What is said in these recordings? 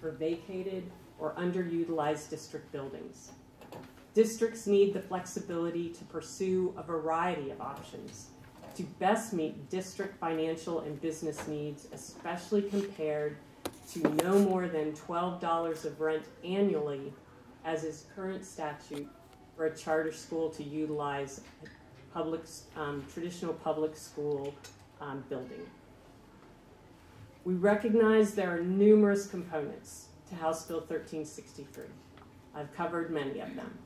for vacated or underutilized district buildings. Districts need the flexibility to pursue a variety of options to best meet district financial and business needs, especially compared to no more than $12 of rent annually, as is current statute for a charter school to utilize traditional public school building. We recognize there are numerous components to House Bill 1363. I've covered many of them.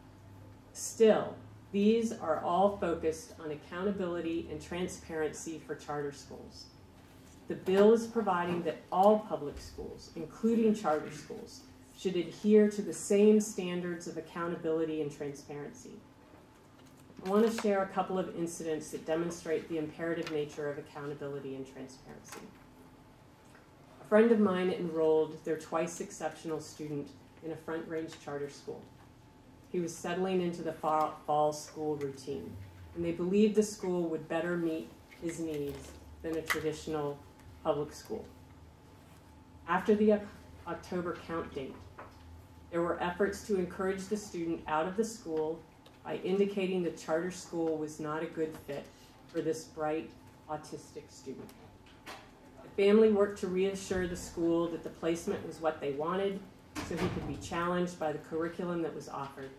Still, these are all focused on accountability and transparency for charter schools. The bill is providing that all public schools, including charter schools, should adhere to the same standards of accountability and transparency. I want to share a couple of incidents that demonstrate the imperative nature of accountability and transparency. A friend of mine enrolled their twice exceptional student in a Front Range charter school. He was settling into the fall school routine, and they believed the school would better meet his needs than a traditional public school. After the October count date, there were efforts to encourage the student out of the school by indicating the charter school was not a good fit for this bright, autistic student. The family worked to reassure the school that the placement was what they wanted, so he could be challenged by the curriculum that was offered.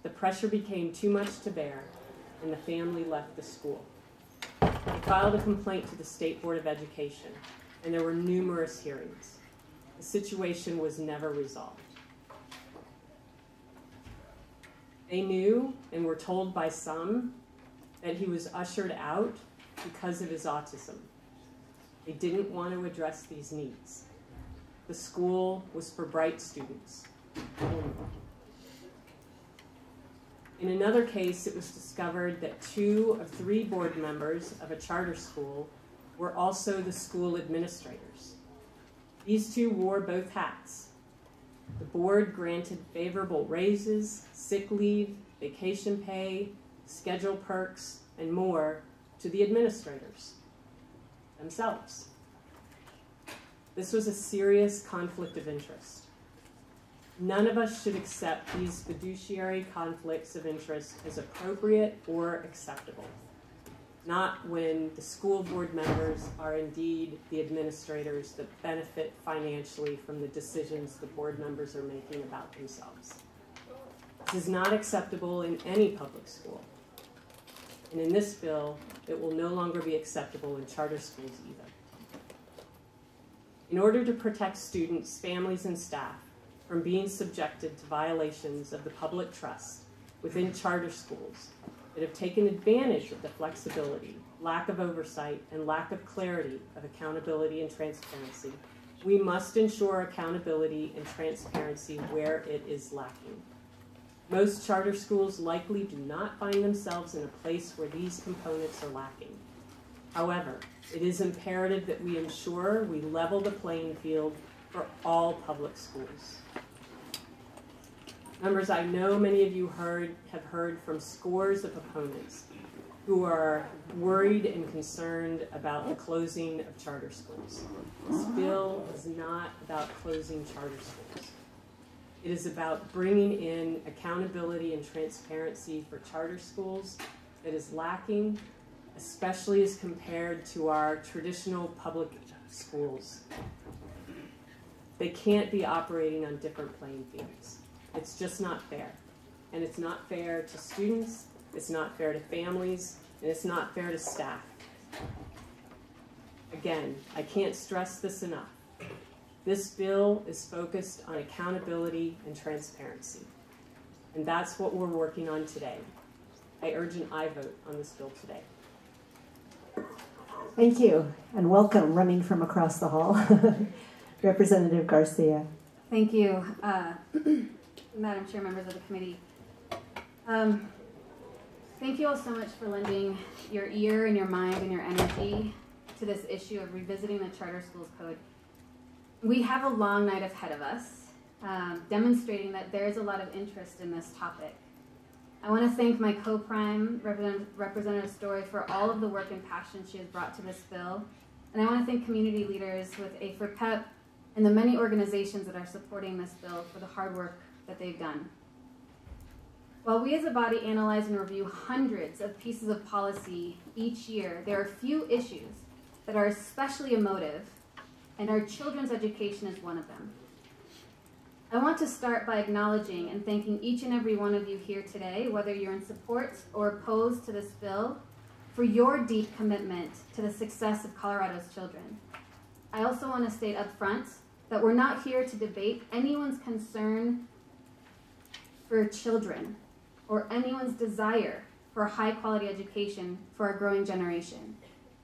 The pressure became too much to bear, and the family left the school. They filed a complaint to the State Board of Education, and there were numerous hearings. The situation was never resolved. They knew and were told by some that he was ushered out because of his autism. They didn't want to address these needs. The school was for bright students. In another case, it was discovered that 2 of 3 board members of a charter school were also the school administrators. These 2 wore both hats. The board granted favorable raises, sick leave, vacation pay, schedule perks, and more to the administrators themselves. This was a serious conflict of interest. None of us should accept these fiduciary conflicts of interest as appropriate or acceptable, not when the school board members are indeed the administrators that benefit financially from the decisions the board members are making about themselves. This is not acceptable in any public school. And in this bill, it will no longer be acceptable in charter schools either. In order to protect students, families, and staff from being subjected to violations of the public trust within charter schools that have taken advantage of the flexibility, lack of oversight, and lack of clarity of accountability and transparency, we must ensure accountability and transparency where it is lacking. Most charter schools likely do not find themselves in a place where these components are lacking. However, it is imperative that we ensure we level the playing field for all public schools. Members, I know many of you have heard from scores of opponents who are worried and concerned about the closing of charter schools. This bill is not about closing charter schools. It is about bringing in accountability and transparency for charter schools that is lacking, especially as compared to our traditional public schools. They can't be operating on different playing fields. It's just not fair. And it's not fair to students, it's not fair to families, and it's not fair to staff. Again, I can't stress this enough. This bill is focused on accountability and transparency. And that's what we're working on today. I urge an aye vote on this bill today. Thank you, and welcome, running from across the hall, Representative Garcia. Thank you, Madam Chair, members of the committee. Thank you all so much for lending your ear and your mind and your energy to this issue of revisiting the Charter Schools Code. We have a long night ahead of us, demonstrating that there is a lot of interest in this topic. I want to thank my co-prime, Representative Story, for all of the work and passion she has brought to this bill. And I want to thank community leaders with A for PEP, and the many organizations that are supporting this bill for the hard work that they've done. While we as a body analyze and review hundreds of pieces of policy each year, there are few issues that are especially emotive, and our children's education is one of them. I want to start by acknowledging and thanking each and every one of you here today, whether you're in support or opposed to this bill, for your deep commitment to the success of Colorado's children. I also want to state up front that we're not here to debate anyone's concern for children or anyone's desire for a high-quality education for our growing generation.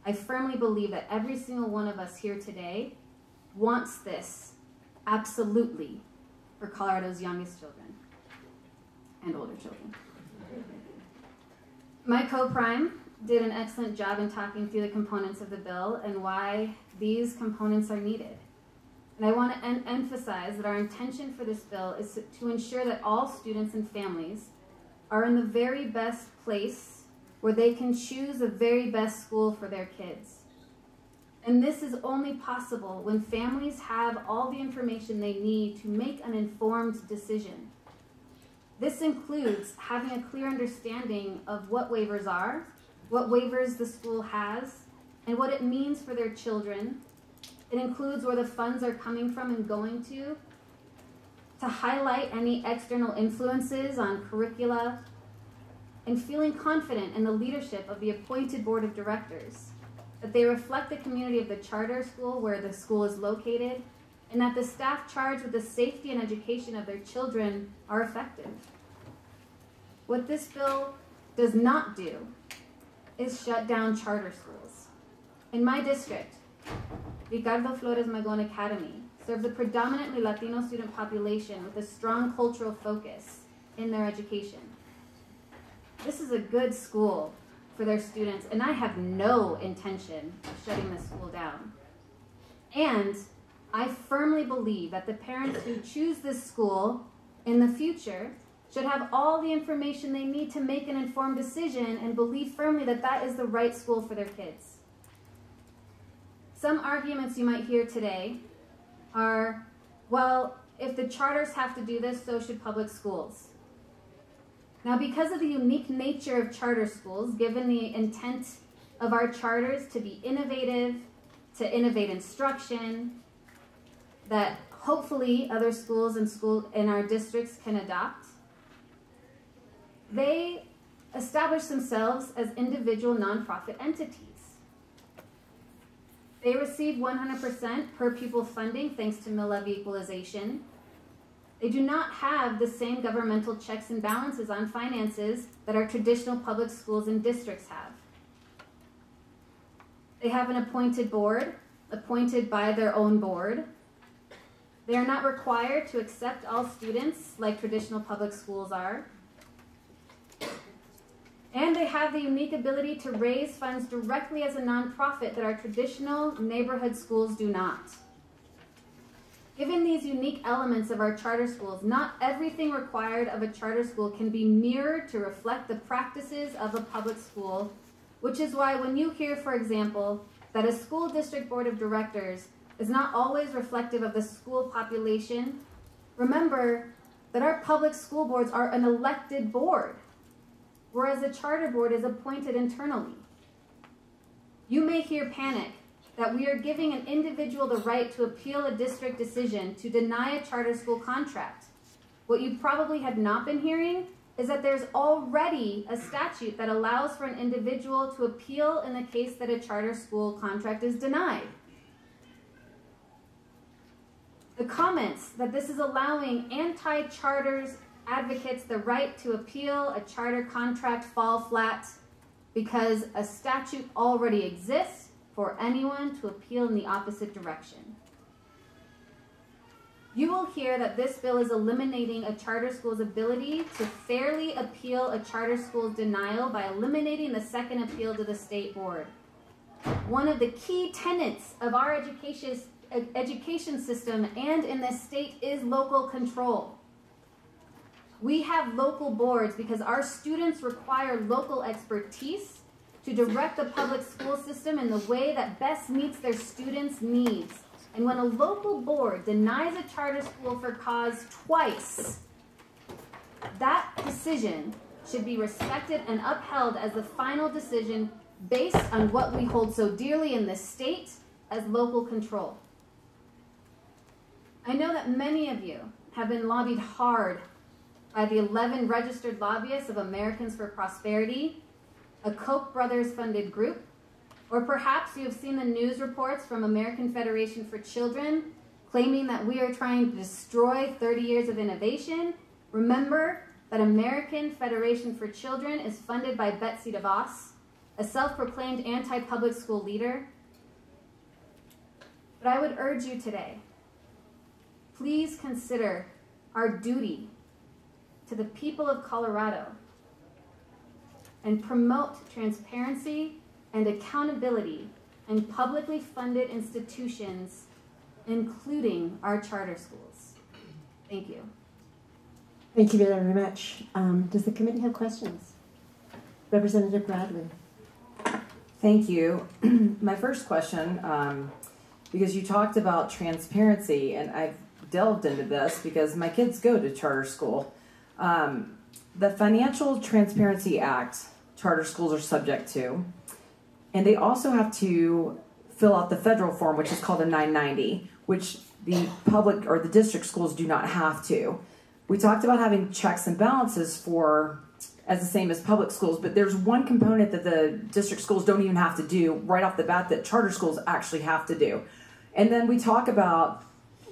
I firmly believe that every single one of us here today wants this, absolutely, for Colorado's youngest children and older children. My co-prime did an excellent job in talking through the components of the bill and why these components are needed. And I want to emphasize that our intention for this bill is to ensure that all students and families are in the very best place where they can choose the very best school for their kids. And this is only possible when families have all the information they need to make an informed decision. This includes having a clear understanding of what waivers are, what waivers the school has, and what it means for their children. It includes where the funds are coming from and going to highlight any external influences on curricula, and feeling confident in the leadership of the appointed board of directors, that they reflect the community of the charter school where the school is located, and that the staff charged with the safety and education of their children are effective. What this bill does not do is shut down charter schools. In my district, Ricardo Flores Magón Academy serves a predominantly Latino student population with a strong cultural focus in their education. This is a good school for their students, and I have no intention of shutting this school down. And I firmly believe that the parents who choose this school in the future should have all the information they need to make an informed decision and believe firmly that that is the right school for their kids. Some arguments you might hear today are, well, if the charters have to do this, so should public schools. Now, because of the unique nature of charter schools, given the intent of our charters to be innovative, to innovate instruction, that hopefully other schools in our districts can adopt, they establish themselves as individual nonprofit entities. They receive 100% per pupil funding thanks to mill levy equalization. They do not have the same governmental checks and balances on finances that our traditional public schools and districts have. They have an appointed board, appointed by their own board. They are not required to accept all students like traditional public schools are. And they have the unique ability to raise funds directly as a nonprofit that our traditional neighborhood schools do not. Given these unique elements of our charter schools, not everything required of a charter school can be mirrored to reflect the practices of a public school, which is why when you hear, for example, that a school district board of directors is not always reflective of the school population, remember that our public school boards are an elected board, whereas a charter board is appointed internally. You may hear panic that we are giving an individual the right to appeal a district decision to deny a charter school contract. What you probably have not been hearing is that there's already a statute that allows for an individual to appeal in the case that a charter school contract is denied. The comments that this is allowing anti-charters advocates the right to appeal a charter contract fall flat because a statute already exists for anyone to appeal in the opposite direction. You will hear that this bill is eliminating a charter school's ability to fairly appeal a charter school's denial by eliminating the second appeal to the state board. One of the key tenets of our education system and in this state is local control. We have local boards because our students require local expertise to direct the public school system in the way that best meets their students' needs And when a local board denies a charter school for cause twice, that decision should be respected and upheld as the final decision based on what we hold so dearly in this state as local control. I know that many of you have been lobbied hard by the 11 registered lobbyists of Americans for Prosperity, a Koch brothers funded group, or perhaps you have seen the news reports from American Federation for Children claiming that we are trying to destroy 30 years of innovation. Remember that American Federation for Children is funded by Betsy DeVos, a self-proclaimed anti-public school leader. But I would urge you today, please consider our duty to the people of Colorado and promote transparency and accountability in publicly funded institutions, including our charter schools. Thank you. Thank you very much. Does the committee have questions? Representative Bradley. Thank you. My first question, because you talked about transparency, and I've delved into this because my kids go to charter school. The Financial Transparency Act, charter schools are subject to, and they also have to fill out the federal form, which is called a 990, which the public or the district schools do not have to. We talked about having checks and balances for as the same as public schools, but there's one component that the district schools don't even have to do right off the bat that charter schools actually have to do. And then we talk about,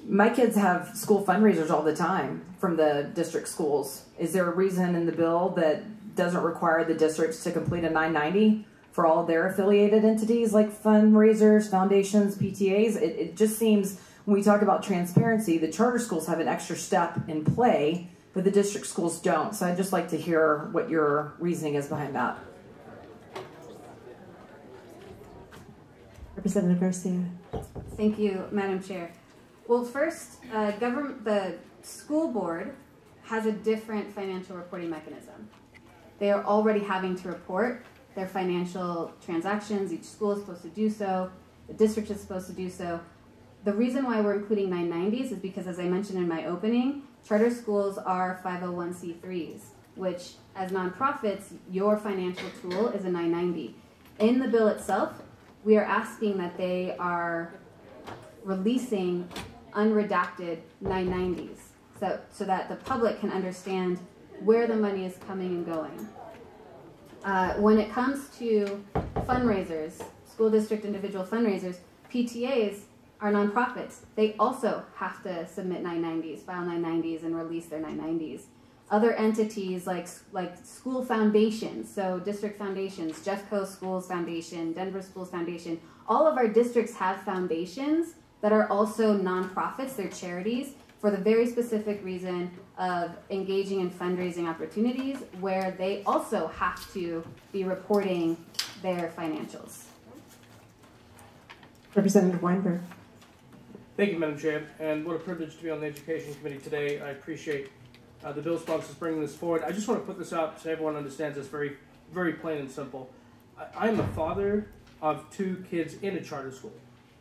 my kids have school fundraisers all the time from the district schools. Is there a reason in the bill that doesn't require the districts to complete a 990 for all of their affiliated entities like fundraisers, foundations, PTAs? It just seems, when we talk about transparency, the charter schools have an extra step in play, but the district schools don't. So I'd just like to hear what your reasoning is behind that. Representative Garcia. Thank you, Madam Chair. Well, first, the school board has a different financial reporting mechanism. They are already having to report their financial transactions. Each school is supposed to do so. The district is supposed to do so. The reason why we're including 990s is because, as I mentioned in my opening, charter schools are 501c3s, which, as nonprofits, your financial tool is a 990. In the bill itself, we are asking that they are releasing unredacted 990s so that the public can understand where the money is coming and going. When it comes to fundraisers, school district individual fundraisers, PTAs are nonprofits. They also have to submit 990s, file 990s, and release their 990s. Other entities like school foundations, so district foundations, Jeffco Schools Foundation, Denver Schools Foundation, all of our districts have foundations that are also nonprofits, they're charities, for the very specific reason of engaging in fundraising opportunities where they also have to be reporting their financials. Representative Weinberg. Thank you, Madam Chair, and what a privilege to be on the Education Committee today. I appreciate the bill sponsors bringing this forward. I just want to put this out so everyone understands this very, very plain and simple. I am a father of 2 kids in a charter school,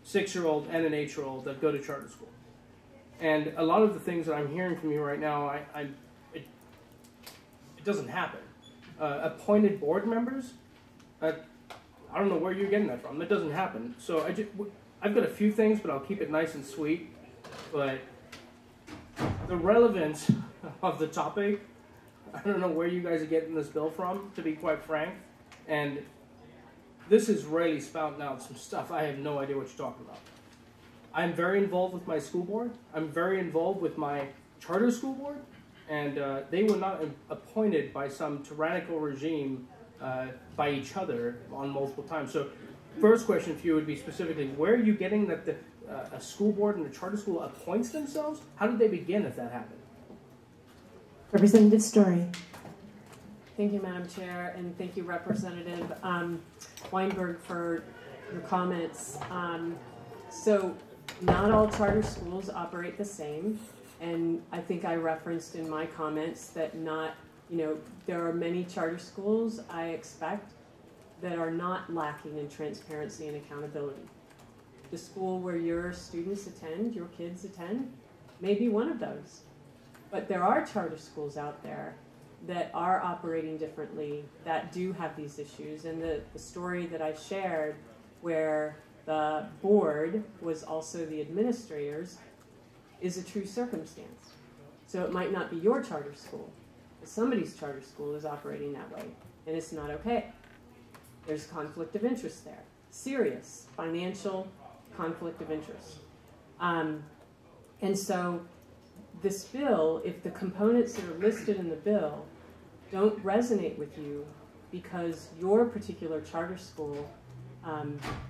6-year-old and an 8-year-old that go to charter school. And a lot of the things that I'm hearing from you right now, it doesn't happen. Appointed board members, I don't know where you're getting that from. It doesn't happen. So I've got a few things, but I'll keep it nice and sweet. But the relevance of the topic, I don't know where you guys are getting this bill from, to be quite frank. And this is really spouting out some stuff. I have no idea what you're talking about. I'm very involved with my school board. I'm very involved with my charter school board. And they were not appointed by some tyrannical regime by each other on multiple times. So first question for you would be specifically, where are you getting that a school board and a charter school appoints themselves? How did they begin if that happened? Representative Story. Thank you, Madam Chair, and thank you, Representative Weinberg, for your comments. So not all charter schools operate the same, and I think I referenced in my comments that there are many charter schools, I expect, that are not lacking in transparency and accountability. the school where your students attend, your kids attend, may be one of those. But there are charter schools out there that are operating differently, that do have these issues. And the story that I shared, where the board was also the administrators, is a true circumstance. So it might not be your charter school, but somebody's charter school is operating that way, and it's not okay. There's conflict of interest there, serious financial conflict of interest. And so this bill, if the components that are listed in the bill don't resonate with you because your particular charter school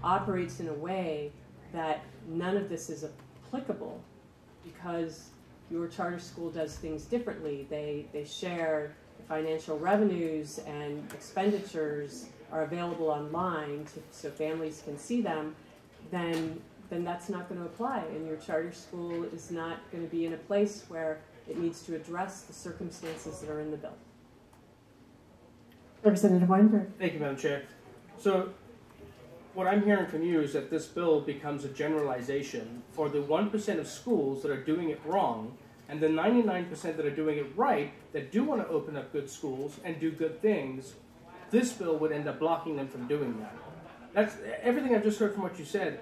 operates in a way that none of this is applicable because your charter school does things differently. They share the financial revenues and expenditures are available online so families can see them, then that's not going to apply. And your charter school is not going to be in a place where it needs to address the circumstances that are in the bill. Representative Weinberg. Thank you, Madam Chair. So what I'm hearing from you is that this bill becomes a generalization for the 1% of schools that are doing it wrong and the 99% that are doing it right, that do want to open up good schools and do good things. This bill would end up blocking them from doing that. That's everything I've just heard from what you said.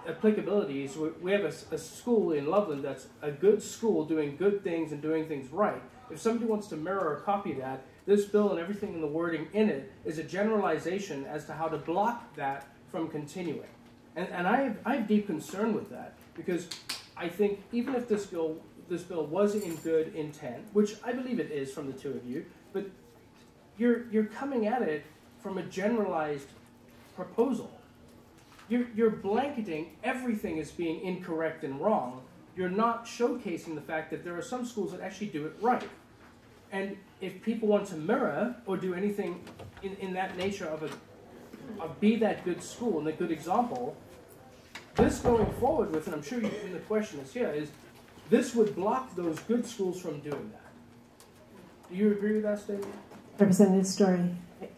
Applicabilities. We have a school in Loveland that's a good school doing good things and doing things right. If somebody wants to mirror or copy that, this bill and everything in the wording in it is a generalization as to how to block that from continuing. And I have deep concern with that, because I think even if this bill was in good intent, which I believe it is from the two of you, but you're coming at it from a generalized proposal. You're blanketing everything as being incorrect and wrong. You're not showcasing the fact that there are some schools that actually do it right. And if people want to mirror or do anything in that nature of be that good school and a good example, this going forward with, and I'm sure the question is here, is this would block those good schools from doing that. Do you agree with that statement? Representative Story.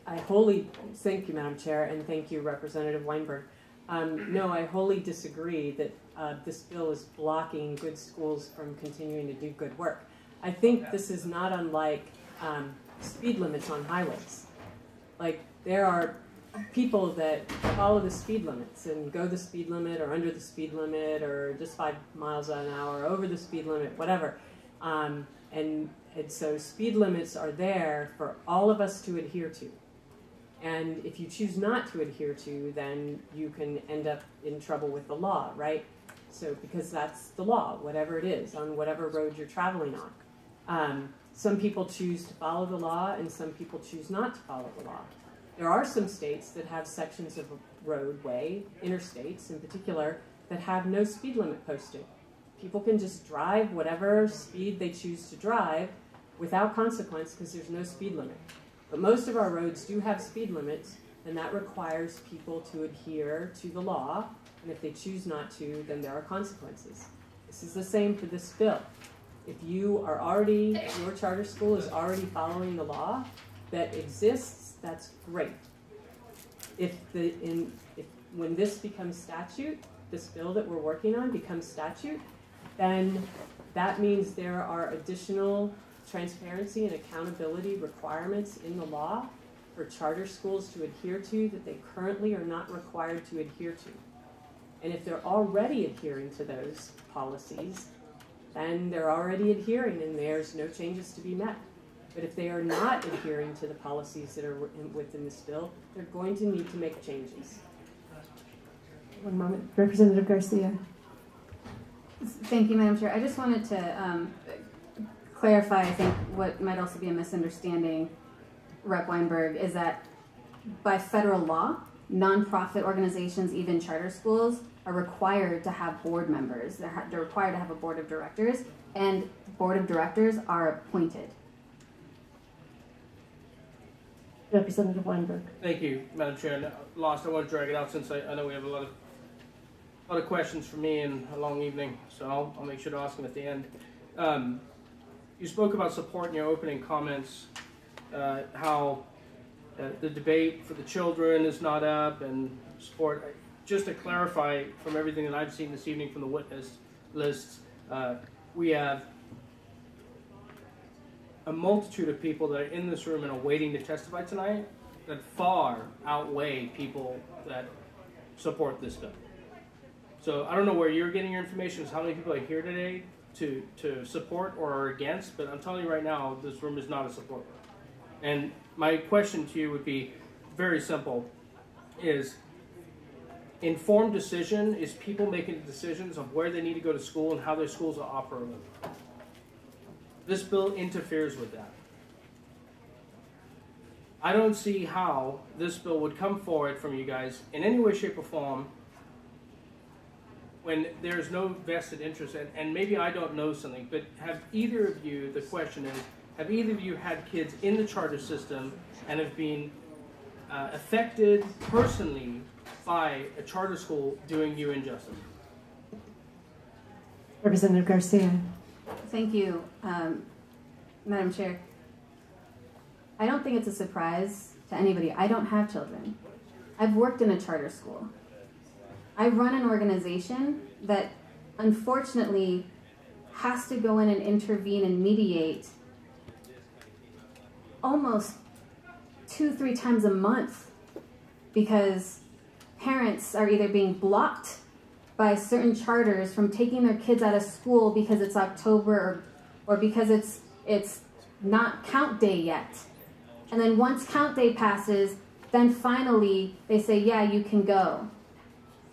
I wholly thank you, Madam Chair, and thank you, Representative Weinberg. No, I wholly disagree that this bill is blocking good schools from continuing to do good work. I think this is not unlike speed limits on highways. Like, there are people that follow the speed limits and go the speed limit or under the speed limit or just 5 miles an hour over the speed limit, whatever. And so speed limits are there for all of us to adhere to. And if you choose not to adhere to, then you can end up in trouble with the law, right? So, because that's the law, whatever it is, on whatever road you're traveling on. Some people choose to follow the law, and some people choose not to follow the law. There are some states that have sections of a roadway, interstates in particular, that have no speed limit posted. People can just drive whatever speed they choose to drive without consequence because there's no speed limit. But most of our roads do have speed limits, and that requires people to adhere to the law, and if they choose not to, then there are consequences. This is the same for this bill. If you are already, your charter school is already following the law that exists, that's great. When this becomes statute, this bill that we're working on becomes statute, then that means there are additional transparency and accountability requirements in the law for charter schools to adhere to that they currently are not required to adhere to. And if they're already adhering to those policies, then they're already adhering and there's no changes to be met. But if they are not adhering to the policies that are within this bill, they're going to need to make changes. One moment. Representative Garcia. Thank you, Madam Chair. I just wanted to clarify, I think, what might also be a misunderstanding, Rep. Weinberg, is that by federal law, nonprofit organizations, even charter schools, are required to have board members. They're required to have a board of directors, and board of directors are appointed. Representative Weinberg. Thank you, Madam Chair. And last, I want to drag it out since I know we have a lot of questions for me and a long evening, so I'll make sure to ask them at the end. You spoke about support in your opening comments, how the debate for the children is not up and support. just to clarify from everything that I've seen this evening from the witness lists, we have a multitude of people that are in this room and are waiting to testify tonight that far outweigh people that support this bill. So I don't know where you're getting your information, how many people are here today to support or are against, but I'm telling you right now, this room is not a support room. And my question to you would be very simple, is informed decision is people making decisions of where they need to go to school and how their schools are operating. This bill interferes with that. I don't see how this bill would come forward from you guys in any way, shape, or form when there's no vested interest, and maybe I don't know something, but have either of you, the question is, have either of you had kids in the charter system and have been affected personally by a charter school doing you injustice? Representative Garcia. Thank you, Madam Chair. I don't think it's a surprise to anybody. I don't have children. I've worked in a charter school. I run an organization that unfortunately has to go in and intervene and mediate almost 2-3 times a month because parents are either being blocked by certain charters from taking their kids out of school because it's October or because it's not count day yet. And then once count day passes, then finally they say, yeah, you can go.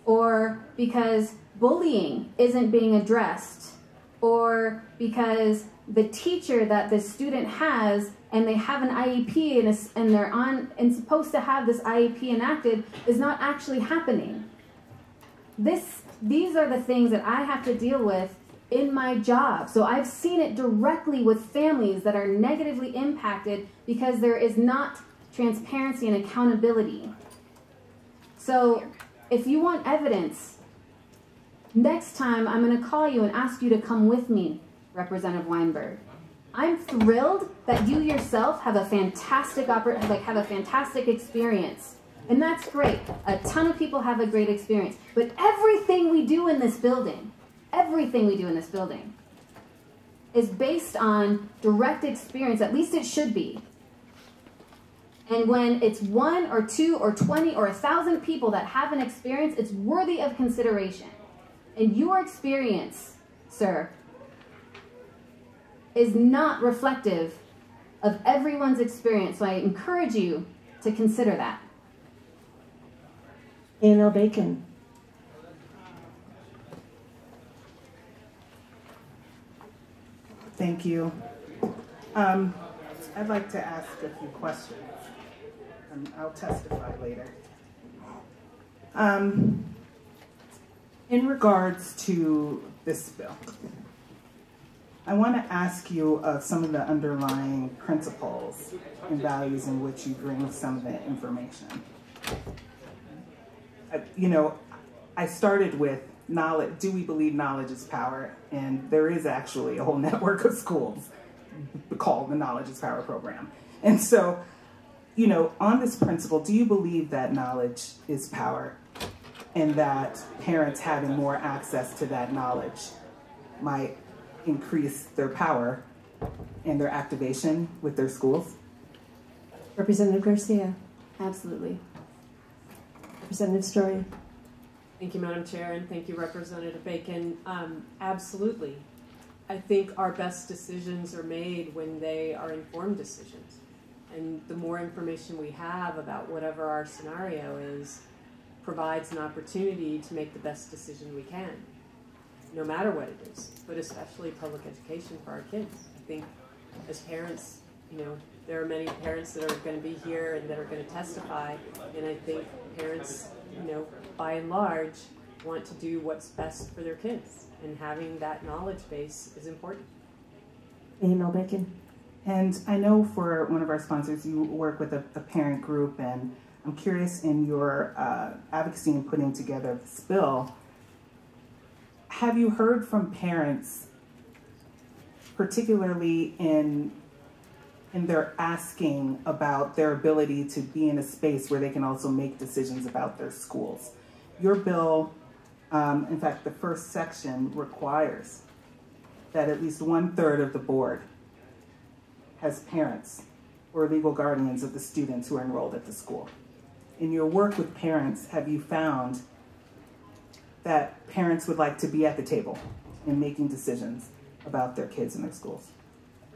Or because bullying isn't being addressed, or because the teacher that the student has and they have an IEP and they're on and supposed to have this IEP enacted is not actually happening. These are the things that I have to deal with in my job. So I've seen it directly with families that are negatively impacted because there is not transparency and accountability. So if you want evidence, next time I'm going to call you and ask you to come with me, Representative Weinberg. I'm thrilled that you yourself have a fantastic experience. And that's great. A ton of people have a great experience. But everything we do in this building is based on direct experience. At least it should be. And when it's 1 or 2 or 20 or 1,000 people that have an experience, it's worthy of consideration. And your experience, sir, is not reflective of everyone's experience. So I encourage you to consider that. A&L Bacon. Thank you. I'd like to ask a few questions, and I'll testify later. In regards to this bill, I want to ask you of some of the underlying principles and values in which you bring some of the information. I started with knowledge. Do we believe knowledge is power? And there is actually a whole network of schools called the Knowledge is Power program. And so, on this principle, do you believe that knowledge is power and that parents having more access to that knowledge might increase their power and their activation with their schools? Representative Garcia. Absolutely. Representative Story. Thank you, Madam Chair, and thank you, Representative Bacon. Absolutely. I think our best decisions are made when they are informed decisions. And the more information we have about whatever our scenario is, provides an opportunity to make the best decision we can, no matter what it is, but especially public education for our kids. I think as parents, there are many parents that are going to be here and that are going to testify, and I think parents, by and large, want to do what's best for their kids, and having that knowledge base is important. A&L Bacon. And I know for one of our sponsors, you work with a parent group, and I'm curious in your advocacy in putting together this bill, have you heard from parents, particularly in their asking about their ability to be in a space where they can also make decisions about their schools? your bill, in fact, the first section requires that at least 1/3 of the board has parents or legal guardians of the students who are enrolled at the school. In your work with parents, have you found that parents would like to be at the table in making decisions about their kids and their schools?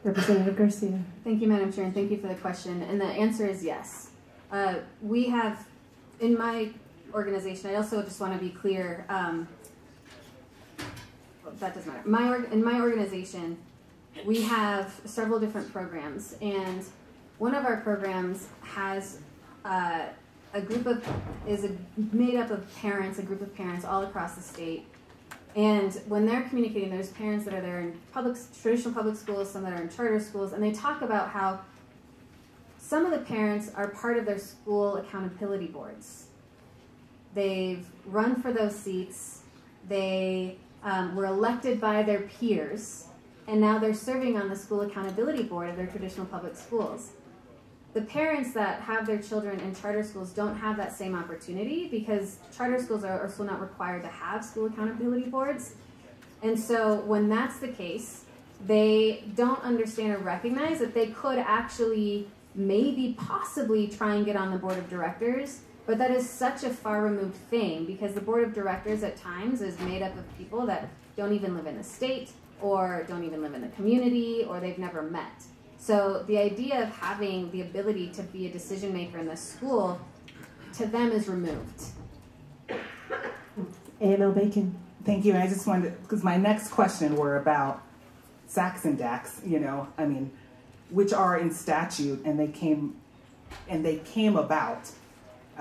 Representative Garcia. Thank you, Madam Chair, and thank you for the question. And the answer is yes. We have, in my organization, I also just want to be clear, that doesn't matter. In my organization, we have several different programs, and one of our programs has made up of parents, a group of parents all across the state. And when they're communicating, there's parents that are there in traditional public schools, some that are in charter schools, and they talk about how some of the parents are part of their school accountability boards. They've run for those seats. They were elected by their peers, and now they're serving on the school accountability board of their traditional public schools. The parents that have their children in charter schools don't have that same opportunity because charter schools are still not required to have school accountability boards. And so when that's the case, they don't understand or recognize that they could actually maybe possibly try and get on the board of directors, but that is such a far removed thing because the board of directors at times is made up of people that don't even live in the state or don't even live in the community or they've never met. So the idea of having the ability to be a decision maker in the school, to them, is removed. A.M.L. Bacon. Thank you. And I just wanted, because my next question were about SACs and DACs, which are in statute, and they came about,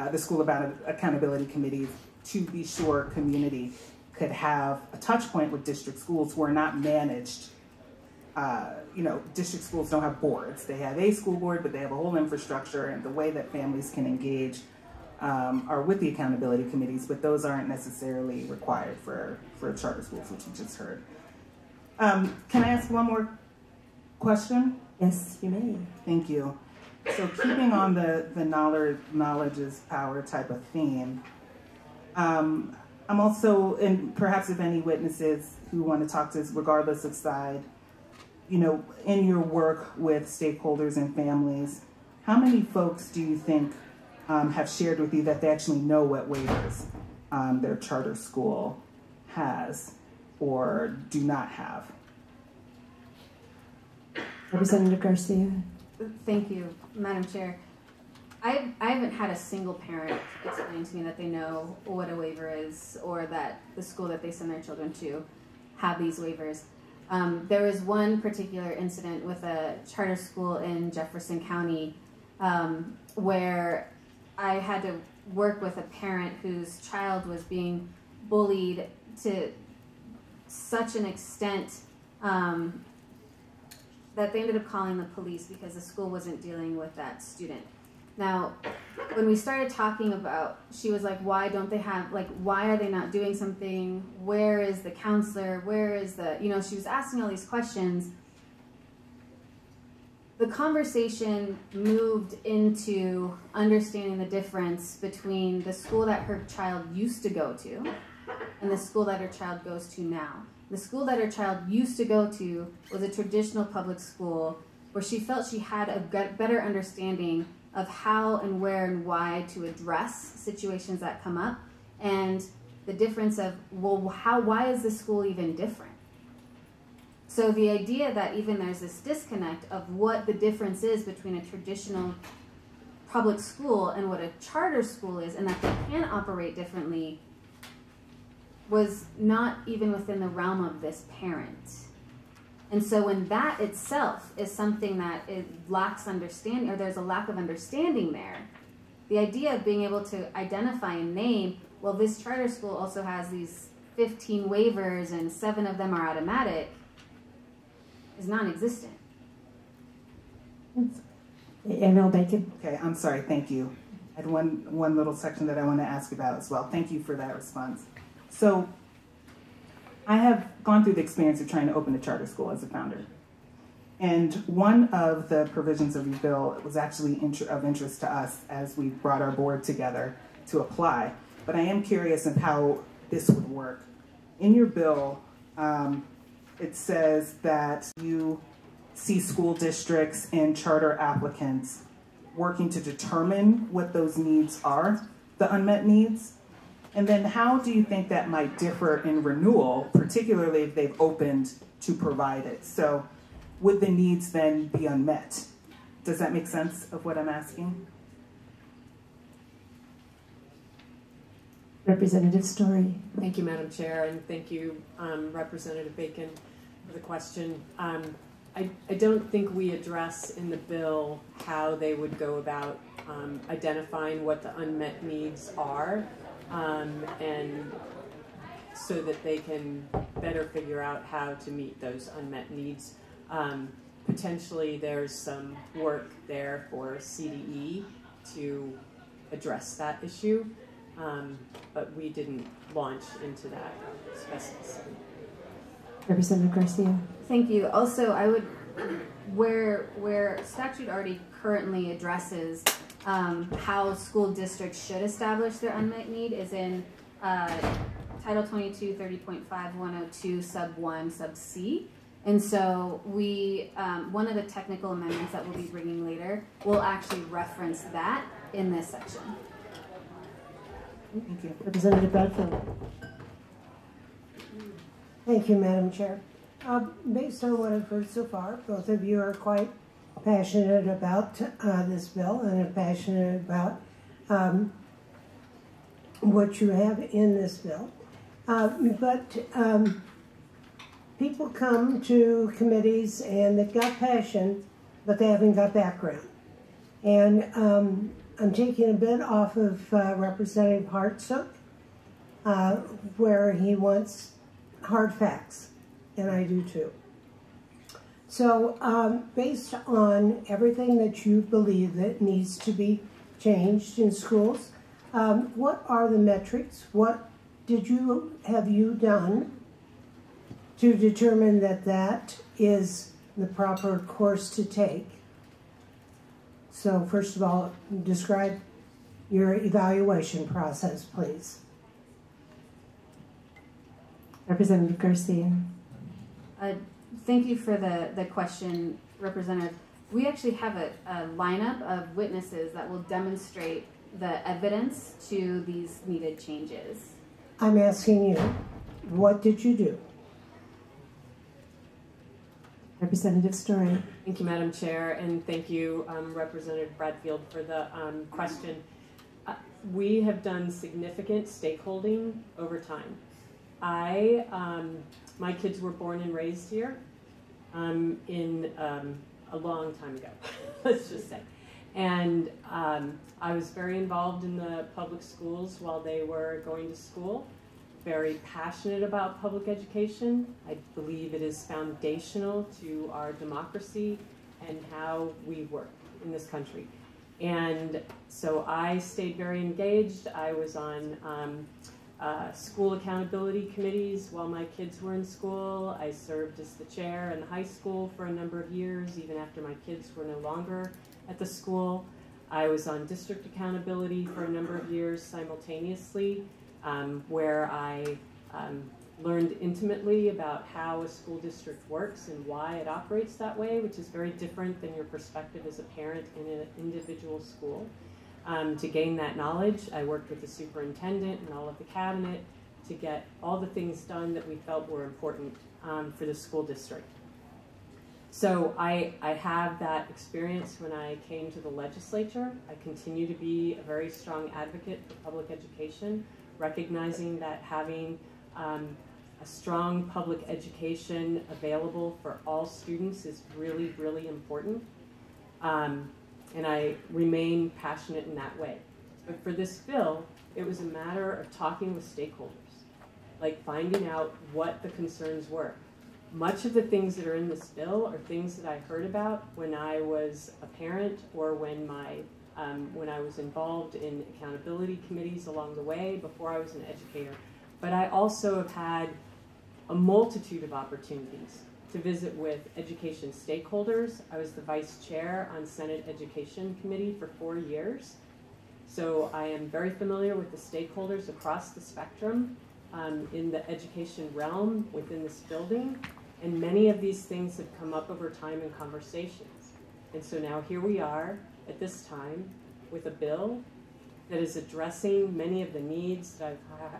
the School Accountability Committee, to be sure community could have a touch point with district schools who are not managed. District schools don't have boards. They have a school board, but they have a whole infrastructure, and the way that families can engage are with the accountability committees, but those aren't necessarily required for charter schools, which you just heard. Can I ask one more question? Yes, you may. Thank you. So keeping on the knowledge is power type of theme, I'm also, and perhaps if any witnesses who want to talk to us, regardless of side, in your work with stakeholders and families, how many folks do you think have shared with you that they actually know what waivers their charter school has or do not have? Representative Garcia. Thank you, Madam Chair. I haven't had a single parent explain to me that they know what a waiver is or that the school that they send their children to have these waivers. There was one particular incident with a charter school in Jefferson County where I had to work with a parent whose child was being bullied to such an extent that they ended up calling the police because the school wasn't dealing with that student. Now, when we started talking about, she was like, why don't they have, why are they not doing something? Where is the counselor? Where is the, she was asking all these questions. The conversation moved into understanding the difference between the school that her child used to go to and the school that her child goes to now. The school that her child used to go to was a traditional public school where she felt she had a better understanding of how and where and why to address situations that come up, and the difference of, why is this school even different? So the idea that even there's this disconnect of what the difference is between a traditional public school and what a charter school is, and that they can operate differently, was not even within the realm of this parent. And so when that itself is something that it lacks understanding, or there's a lack of understanding there, the idea of being able to identify and name, well, this charter school also has these 15 waivers and 7 of them are automatic, is non-existent. A.M.L. Bacon. Okay, I'm sorry, thank you. I had one little section that I want to ask about as well. Thank you for that response. So I have gone through the experience of trying to open a charter school as a founder. And one of the provisions of your bill was actually of interest to us as we brought our board together to apply. but I am curious of how this would work. In your bill, it says that you see school districts and charter applicants working to determine what those needs are, the unmet needs. And then how do you think that might differ in renewal, particularly if they've opened to provide it? So would the needs then be unmet? Does that make sense of what I'm asking? Representative Story. Thank you, Madam Chair, and thank you, Representative Bacon, for the question. I don't think we address in the bill how they would go about identifying what the unmet needs are, and so that they can better figure out how to meet those unmet needs. Potentially there's some work there for CDE to address that issue, but we didn't launch into that specificity. Representative Garcia. Thank you. Also, I would, where statute already currently addresses how school districts should establish their unmet need is in Title 22, 30.5102, sub 1, sub C. And so we, one of the technical amendments that we'll be bringing later will actually reference that in this section. Thank you. Representative Bradfield. Thank you, Madam Chair. Based on what I've heard so far, both of you are quite passionate about this bill and are passionate about what you have in this bill. But people come to committees and they've got passion, but they haven't got background. And I'm taking a bit off of Representative Hartsook, where he wants hard facts, and I do too. So based on everything that you believe that needs to be changed in schools, what are the metrics? What have you done to determine that that is the proper course to take? So first of all, describe your evaluation process, please. Representative Garcia. Thank you for the question, Representative. We actually have a lineup of witnesses that will demonstrate the evidence to these needed changes. I'm asking you, what did you do? Representative Story. Thank you, Madam Chair, and thank you, Representative Bradfield, for the question. We have done significant stakeholding over time. My kids were born and raised here in a long time ago, let's just say. And I was very involved in the public schools while they were going to school, very passionate about public education. I believe it is foundational to our democracy and how we work in this country. And so I stayed very engaged. I was on school accountability committees while my kids were in school. I served as the chair in the high school for a number of years, even after my kids were no longer at the school. I was on district accountability for a number of years simultaneously, where I learned intimately about how a school district works and why it operates that way, which is very different than your perspective as a parent in an individual school. To gain that knowledge, I worked with the superintendent and all of the cabinet to get all the things done that we felt were important for the school district. So I have that experience when I came to the legislature. I continue to be a very strong advocate for public education, recognizing that having a strong public education available for all students is really, really important. And I remain passionate in that way. But for this bill, it was a matter of talking with stakeholders, like finding out what the concerns were. Much of the things that are in this bill are things that I heard about when I was a parent or when I was involved in accountability committees along the way before I was an educator. But I also have had a multitude of opportunities to visit with education stakeholders. I was the vice chair on Senate Education Committee for 4 years. So I am very familiar with the stakeholders across the spectrum in the education realm within this building, and many of these things have come up over time in conversations. And so now here we are at this time with a bill that is addressing many of the needs that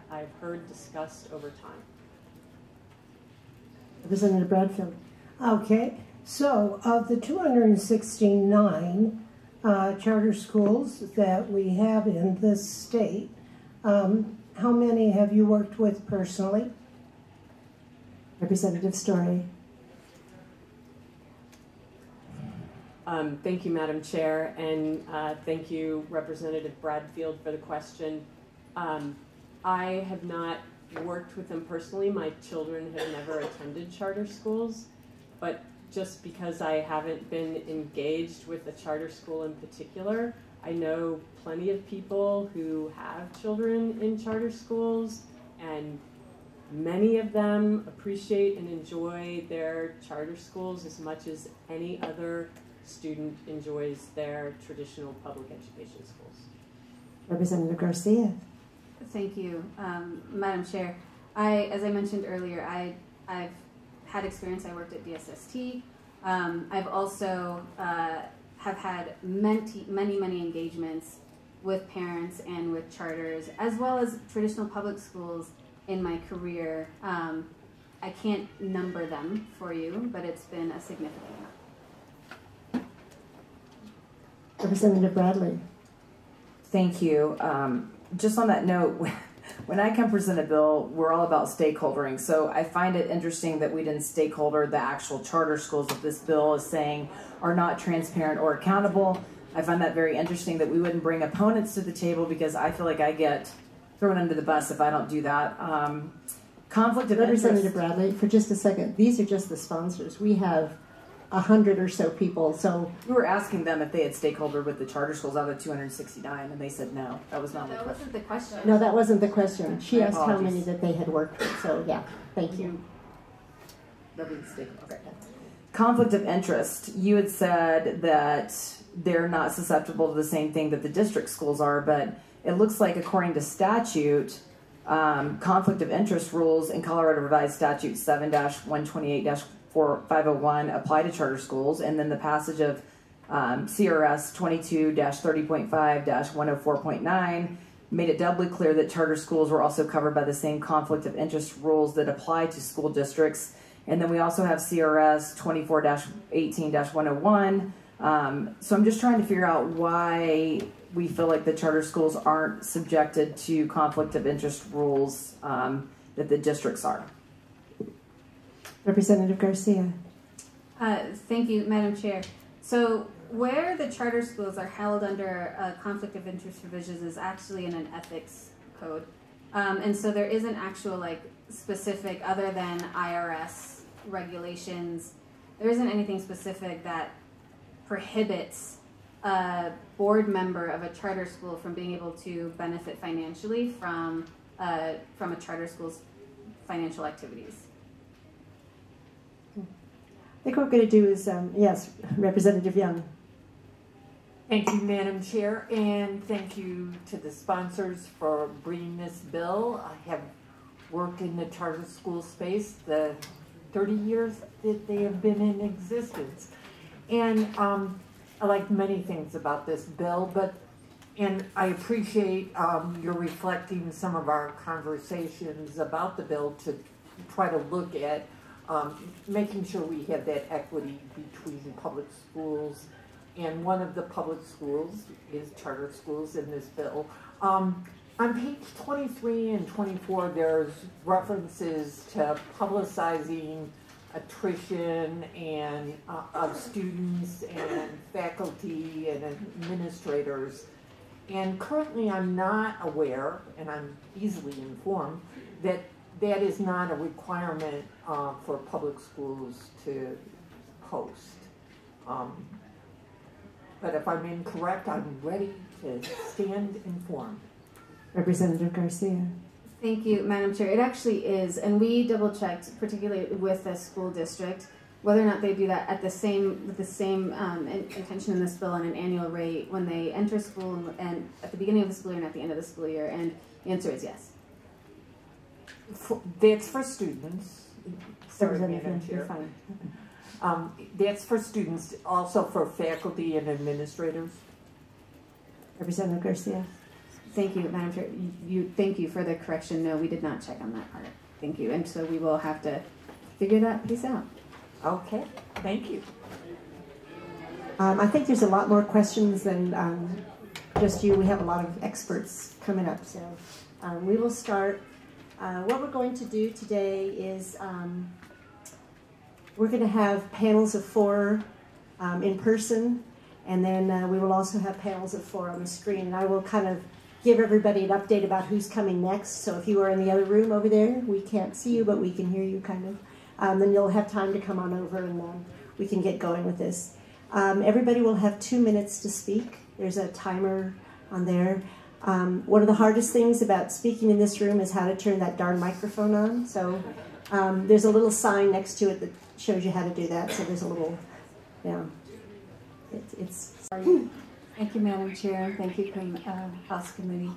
I've heard discussed over time. Representative Bradfield. Okay, so of the 269 charter schools that we have in this state, how many have you worked with personally? Representative Story. Thank you, Madam Chair, and thank you, Representative Bradfield, for the question. I have not worked with them personally. My children have never attended charter schools, but just because I haven't been engaged with a charter school in particular, I know plenty of people who have children in charter schools, and many of them appreciate and enjoy their charter schools as much as any other student enjoys their traditional public education schools. Representative Garcia. Thank you, Madam Chair. As I mentioned earlier, I've had experience. I worked at DSST. I've also have had many engagements with parents and with charters, as well as traditional public schools in my career. I can't number them for you, but it's been a significant amount. Representative Bradley. Thank you. Just on that note, when I come present a bill, we're all about stakeholdering. So I find it interesting that we didn't stakeholder the actual charter schools that this bill is saying are not transparent or accountable. I find that very interesting that we wouldn't bring opponents to the table, because I feel like I get thrown under the bus if I don't do that. Conflict of Representative interest. Bradley, for just a second, these are just the sponsors. We have 100 or so people, so We were asking them if they had stakeholder with the charter schools out of 269, and they said no. That was not the That question. wasn't the question. no, that wasn't the question. She My asked how many apologies. that they had worked with, so yeah, thank you. That was a stakeholder. Okay. Conflict of interest. You had said that they're not susceptible to the same thing that the district schools are, but it looks like according to statute, conflict of interest rules in Colorado Revised Statute 7-128-501 apply to charter schools, and then the passage of CRS 22-30.5-104.9 made it doubly clear that charter schools were also covered by the same conflict of interest rules that apply to school districts. And then we also have CRS 24-18-101. So I'm just trying to figure out why we feel like the charter schools aren't subjected to conflict of interest rules that the districts are. Representative Garcia. Thank you, Madam Chair. So where the charter schools are held under conflict of interest provisions is actually in an ethics code. And so there isn't actual specific, other than IRS regulations, there isn't anything specific that prohibits a board member of a charter school from being able to benefit financially from a charter school's financial activities. I think what we're going to do is, yes, Representative Young. Thank you, Madam Chair, and thank you to the sponsors for bringing this bill. I have worked in the charter school space the 30 years that they have been in existence. And I like many things about this bill, and I appreciate your reflecting some of our conversations about the bill to try to look at making sure we have that equity between public schools, and one of the public schools is charter schools in this bill. On page 23 and 24, there's references to publicizing attrition and of students and faculty and administrators. And currently I'm not aware, and I'm easily informed, that that is not a requirement for public schools to post. But if I'm incorrect, I'm ready to stand informed. Representative Garcia. Thank you, Madam Chair. It actually is, and we double-checked, particularly with the school district. whether or not they do that at the same with the same intention in this bill on an annual rate when they enter school and at the beginning of the school year and at the end of the school year, and the answer is yes. That's for students. Sorry, Representative, Madam you're Chair. fine. That's for students, also for faculty and administrators. Representative Garcia. Thank you, Madam Chair. Thank you for the correction. No, we did not check on that part. Thank you. And so we will have to figure that piece out. Okay, thank you. I think there's a lot more questions than just you. We have a lot of experts coming up, so we will start. What we're going to do today is we're going to have panels of 4 in person, and then we will also have panels of 4 on the screen. And I will kind of give everybody an update about who's coming next. So if you are in the other room over there, we can't see you, but we can hear you kind of. Then you'll have time to come on over and we can get going with this. Everybody will have 2 minutes to speak. There's a timer on there. One of the hardest things about speaking in this room is how to turn that darn microphone on. So there's a little sign next to it that shows you how to do that. So there's a little, yeah. Thank you, Madam Chair. Thank you, House Committee.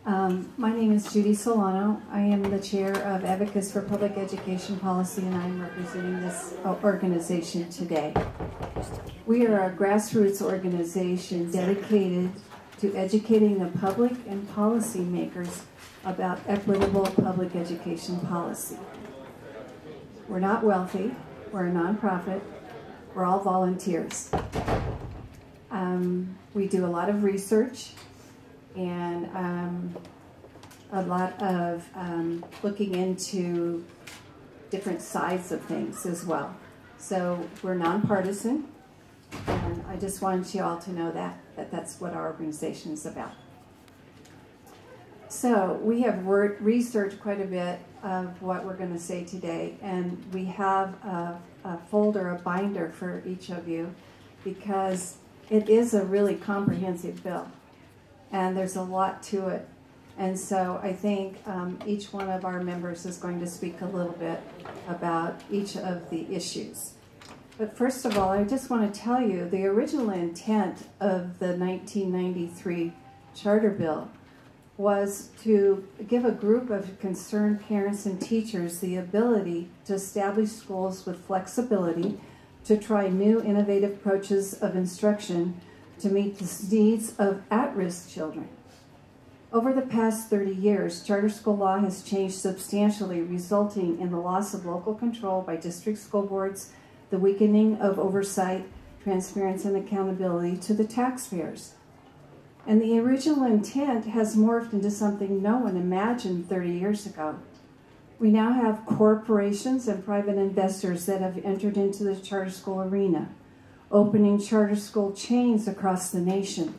My name is Judy Solano. I am the chair of Advocates for Public Education Policy, and I am representing this organization today. We are a grassroots organization dedicated to educating the public and policymakers about equitable public education policy. We're not wealthy. We're a nonprofit. We're all volunteers. We do a lot of research and a lot of looking into different sides of things as well. So we're nonpartisan, and I just wanted you all to know that that's what our organization is about. So we have researched quite a bit of what we're going to say today, and we have a folder, a binder for each of you, because it is a really comprehensive bill, and there's a lot to it. And so I think each one of our members is going to speak a little bit about each of the issues. But first of all, I just want to tell you the original intent of the 1993 Charter Bill was to give a group of concerned parents and teachers the ability to establish schools with flexibility to try new innovative approaches of instruction to meet the needs of at-risk children. Over the past 30 years, charter school law has changed substantially, resulting in the loss of local control by district school boards, the weakening of oversight, transparency, and accountability to the taxpayers. And the original intent has morphed into something no one imagined 30 years ago. We now have corporations and private investors that have entered into the charter school arena, opening charter school chains across the nation.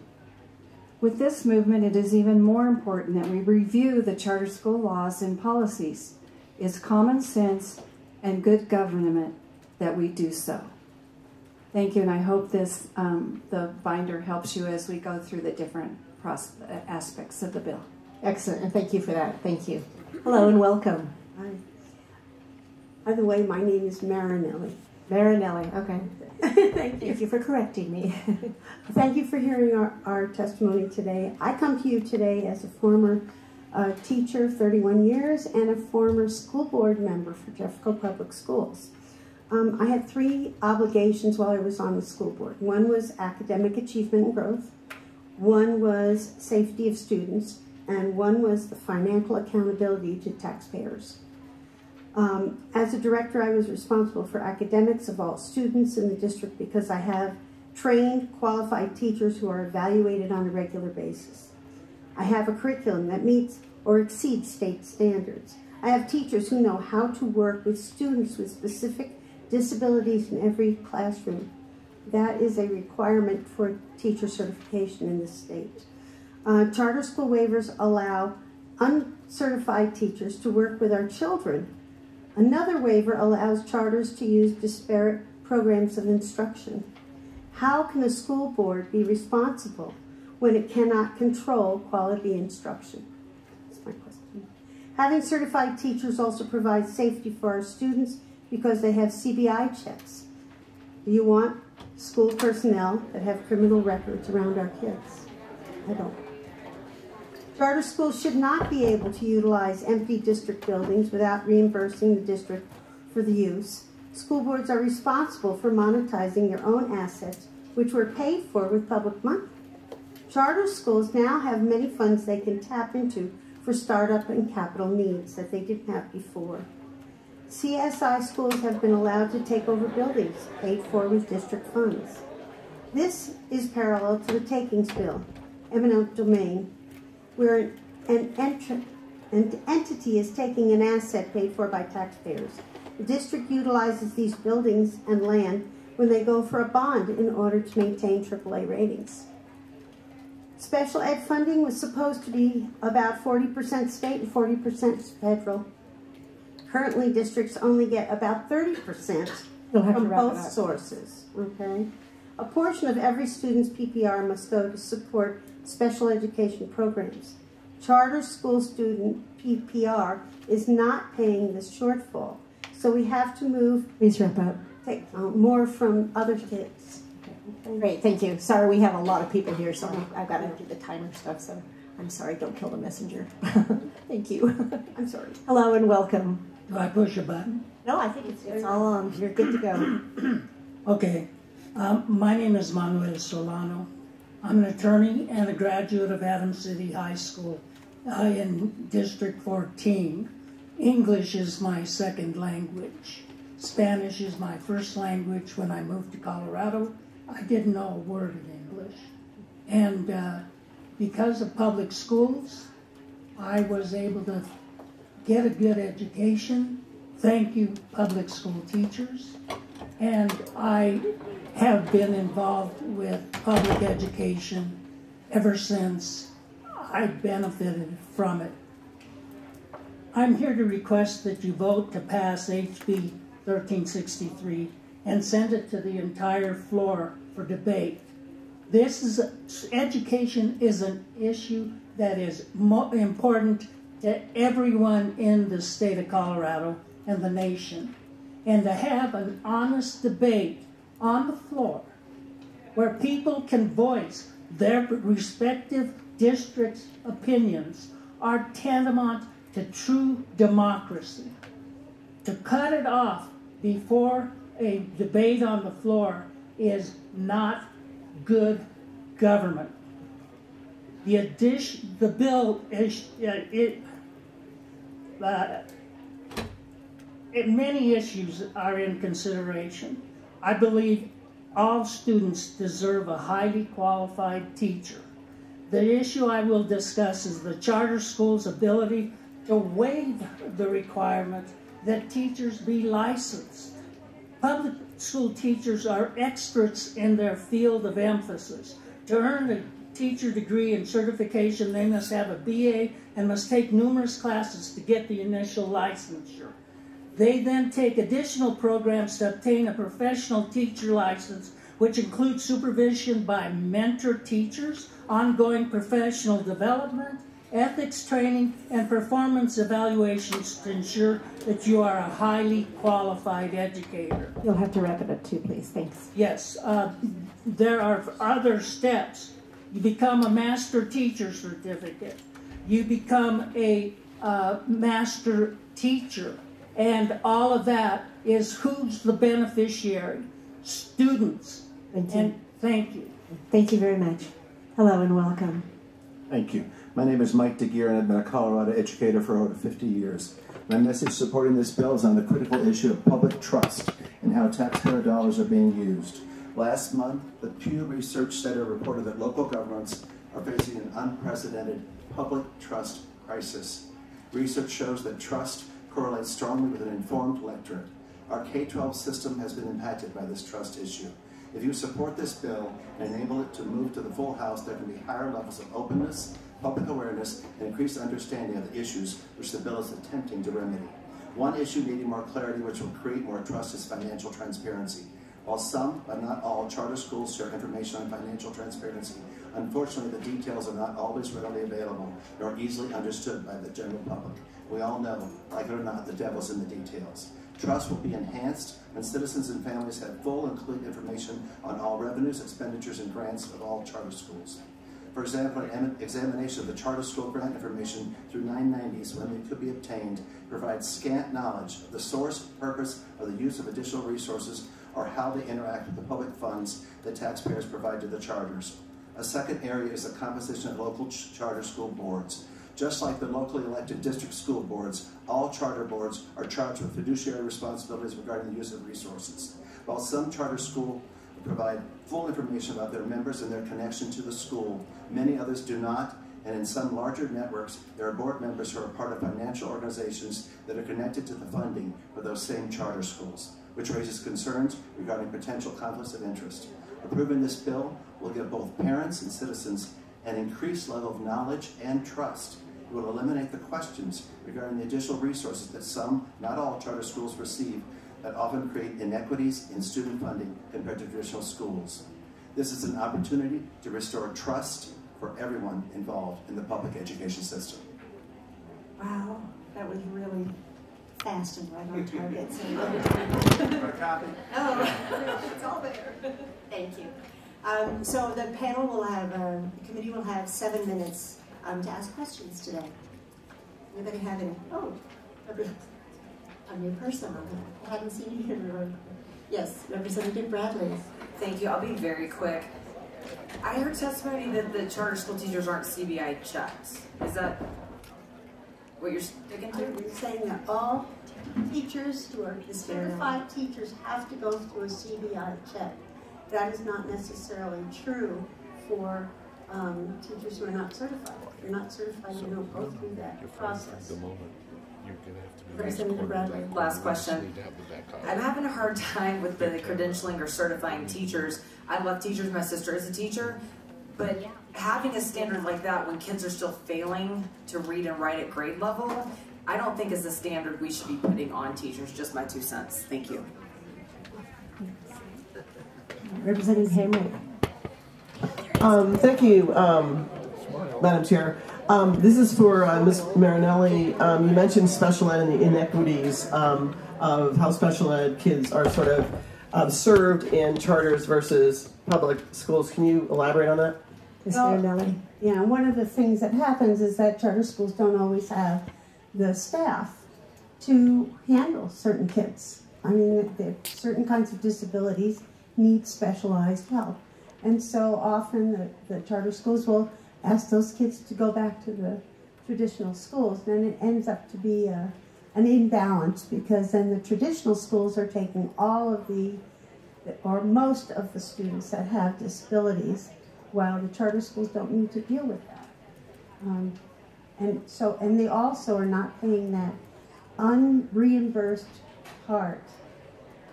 With this movement, it is even more important that we review the charter school laws and policies. It's common sense and good government that we do so. Thank you, and I hope this the binder helps you as we go through the different aspects of the bill. Excellent, and thank you for that. Thank you. Hello and welcome. Hi. By the way, my name is Marinelli. Marinelli, okay. Thank you. Thank you for correcting me. Thank you for hearing our testimony today. I come to you today as a former teacher, 31 years, and a former school board member for Jeffco Public Schools. I had 3 obligations while I was on the school board. One was academic achievement and growth, one was safety of students, and one was the financial accountability to taxpayers. As a director, I was responsible for academics of all students in the district because I have trained, qualified teachers who are evaluated on a regular basis. I have a curriculum that meets or exceeds state standards. I have teachers who know how to work with students with specific disabilities in every classroom. That is a requirement for teacher certification in this state. Charter school waivers allow uncertified teachers to work with our children. Another waiver allows charters to use disparate programs of instruction. How can a school board be responsible when it cannot control quality instruction? That's my question. Having certified teachers also provides safety for our students because they have CBI checks. Do you want school personnel that have criminal records around our kids? I don't. Charter schools should not be able to utilize empty district buildings without reimbursing the district for the use. School boards are responsible for monetizing their own assets, which were paid for with public money. Charter schools now have many funds they can tap into for startup and capital needs that they didn't have before. CSI schools have been allowed to take over buildings paid for with district funds. This is parallel to the takings bill, eminent domain, where an entity is taking an asset paid for by taxpayers. The district utilizes these buildings and land when they go for a bond in order to maintain AAA ratings. Special ed funding was supposed to be about 40% state and 40% federal. Currently, districts only get about 30% from both sources. Okay? A portion of every student's PPR must go to support special education programs. Charter school student PPR is not paying this shortfall, so we have to move. Please wrap up. Take more from other kids. Okay. Great, thank you. Sorry, we have a lot of people here, so I've got to do the timer stuff. So I'm sorry. Don't kill the messenger. Thank you. I'm sorry. Hello and welcome. Do I push a button? No, I think it's all on. You're good to go. Okay. My name is Manuel Solano. I'm an attorney and a graduate of Adams City High School in District 14. English is my second language. Spanish is my first language. When I moved to Colorado, I didn't know a word of English. And because of public schools, I was able to get a good education. Thank you, public school teachers. And I have been involved with public education ever since I benefited from it. I'm here to request that you vote to pass HB 1363 and send it to the entire floor for debate. Education is an issue that is important to everyone in the state of Colorado and the nation. And to have an honest debate on the floor where people can voice their respective districts' opinions are tantamount to true democracy. To cut it off before a debate on the floor is not good government. The bill is many issues are in consideration. I believe all students deserve a highly qualified teacher. The issue I will discuss is the charter school's ability to waive the requirement that teachers be licensed. Public school teachers are experts in their field of emphasis. To earn a teacher degree and certification, they must have a BA and must take numerous classes to get the initial licensure. They then take additional programs to obtain a professional teacher license, which includes supervision by mentor teachers, ongoing professional development, ethics training, and performance evaluations to ensure that you are a highly qualified educator. You'll have to wrap it up too, please. Thanks. Yes, there are other steps. You become a master teacher certificate. You become a master teacher. And all of that is who's the beneficiary? Students. Thank you. And thank you. Thank you very much. Hello and welcome. Thank you. My name is Mike DeGeer, and I've been a Colorado educator for over 50 years. My message supporting this bill is on the critical issue of public trust and how taxpayer dollars are being used. Last month, the Pew Research Center reported that local governments are facing an unprecedented public trust crisis. Research shows that trust correlates strongly with an informed electorate. Our K-12 system has been impacted by this trust issue. If you support this bill and enable it to move to the full House, there can be higher levels of openness, public awareness, and increased understanding of the issues which the bill is attempting to remedy. One issue needing more clarity, which will create more trust, is financial transparency. While some, but not all, charter schools share information on financial transparency, unfortunately the details are not always readily available nor easily understood by the general public. We all know, like it or not, the devil's in the details. Trust will be enhanced when citizens and families have full and complete information on all revenues, expenditures, and grants of all charter schools. For example, an examination of the charter school grant information through 990s, when it could be obtained, provides scant knowledge of the source, purpose, or the use of additional resources, or how they interact with the public funds that taxpayers provide to the charters. A second area is the composition of local charter school boards. Just like the locally elected district school boards, all charter boards are charged with fiduciary responsibilities regarding the use of resources. While some charter schools provide full information about their members and their connection to the school, many others do not, and in some larger networks, there are board members who are part of financial organizations that are connected to the funding for those same charter schools, which raises concerns regarding potential conflicts of interest. Approving this bill will give both parents and citizens an increased level of knowledge and trust. It will eliminate the questions regarding the additional resources that some, not all, charter schools receive that often create inequities in student funding compared to traditional schools. This is an opportunity to restore trust for everyone involved in the public education system. Wow, that was really fast and right on target. For a copy? Oh, it's all there. Thank you. So the panel will have, the committee will have 7 minutes to ask questions today. Anybody have any? Oh, a new person. I haven't seen you here in the room. Yes, Representative Bradley. Thank you. I'll be very quick. I heard testimony that the charter school teachers aren't CBI checked. Is that what you're sticking to? You're saying that all teachers who are certified teachers have to go through a CBI check. That is not necessarily true for teachers who are not certified. If you're not certified, you don't go through that process. Representative Bradley. Last question. I'm having a hard time with the credentialing or certifying teachers. I love teachers. My sister is a teacher. But having a standard like that when kids are still failing to read and write at grade level, I don't think is the standard we should be putting on teachers. Just my 2 cents. Thank you. Representative Hamrick. Thank you, Madam Chair. This is for Ms. Marinelli. You mentioned special ed and the inequities of how special ed kids are sort of served in charters versus public schools. Can you elaborate on that? Ms. Marinelli. Yeah, one of the things that happens is that charter schools don't always have the staff to handle certain kids. I mean, certain kinds of disabilities need specialized help. And so often the charter schools will ask those kids to go back to the traditional schools. Then it ends up to be an imbalance, because then the traditional schools are taking all of or most of the students that have disabilities, while the charter schools don't need to deal with that. And they also are not paying that unreimbursed part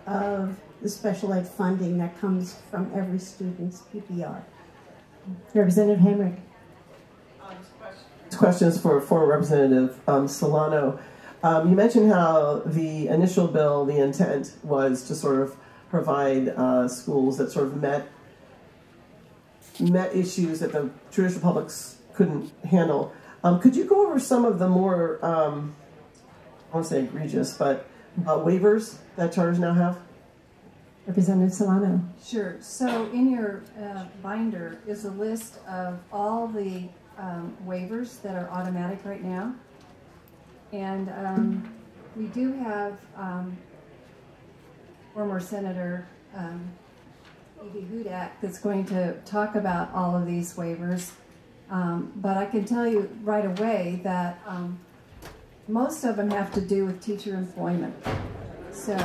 of the special ed funding that comes from every student's PPR. Representative Hamrick. This question is for former Representative Solano. You mentioned how the initial bill, the intent was to sort of provide schools that sort of met issues that the traditional publics couldn't handle. Could you go over some of the more, I won't say egregious, but waivers that charters now have? Representative Solano. Sure. So in your binder is a list of all the waivers that are automatic right now. And we do have former Senator Evie Hudak that's going to talk about all of these waivers. But I can tell you right away that most of them have to do with teacher employment. So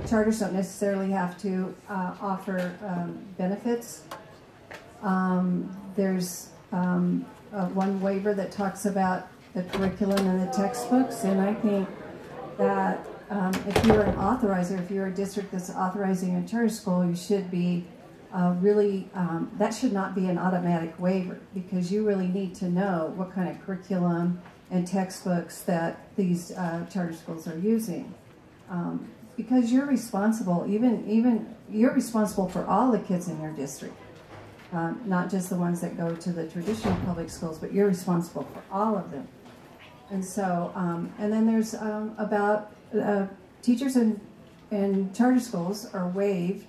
charters don't necessarily have to offer benefits. There's one waiver that talks about the curriculum and the textbooks, and I think that if you're an authorizer, if you're a district that's authorizing a charter school, you should be that should not be an automatic waiver, because you really need to know what kind of curriculum and textbooks that these charter schools are using, because you're responsible. Even you're responsible for all the kids in your district. not just the ones that go to the traditional public schools, but you're responsible for all of them. And so, and then there's about teachers in charter schools are waived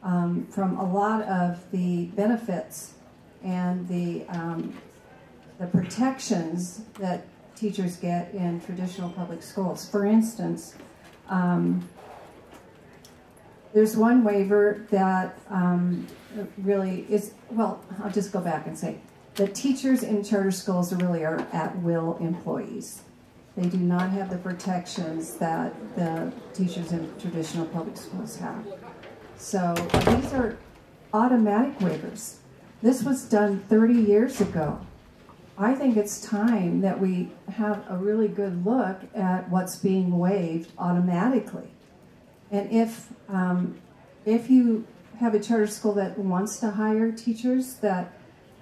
from a lot of the benefits and the protections that teachers get in traditional public schools. For instance, there's one waiver that really is, well, I'll just go back and say, the teachers in charter schools really are at-will employees. They do not have the protections that the teachers in traditional public schools have. So these are automatic waivers. This was done 30 years ago. I think it's time that we have a really good look at what's being waived automatically. And if you have a charter school that wants to hire teachers that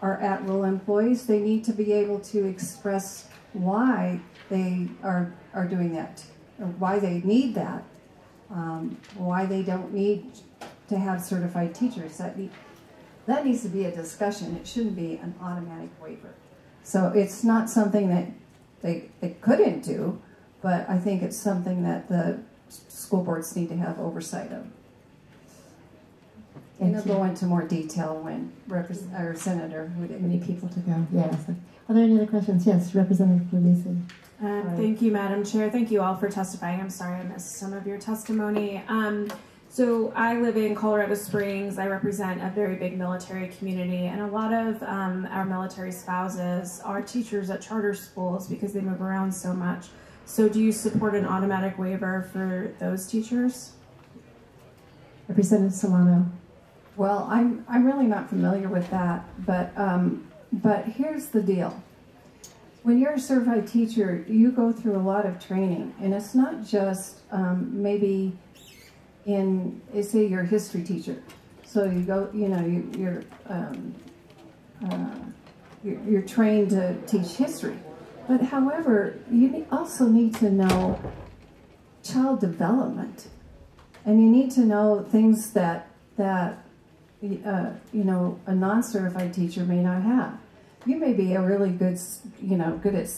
are at-will employees, they need to be able to express why they are doing that, or why they need that, why they don't need to have certified teachers. That needs to be a discussion. It shouldn't be an automatic waiver. So it's not something that they couldn't do, but I think it's something that the school boards need to have oversight of. And I'll go into more detail when our Senator Hudig. Many people to go. Yes. Are there any other questions? Yes, Representative Luisi. Thank you, Madam Chair. Thank you all for testifying. I'm sorry I missed some of your testimony. So I live in Colorado Springs. I represent a very big military community, and a lot of our military spouses are teachers at charter schools because they move around so much. So do you support an automatic waiver for those teachers? Representative Solano. Well, I'm really not familiar with that, but here's the deal. When you're a certified teacher, you go through a lot of training, and it's not just maybe in, say, you're a history teacher. So you go, you know, you're trained to teach history. But however, you also need to know child development, and you need to know things that you know, a non-certified teacher may not have. You may be a really good, good at science.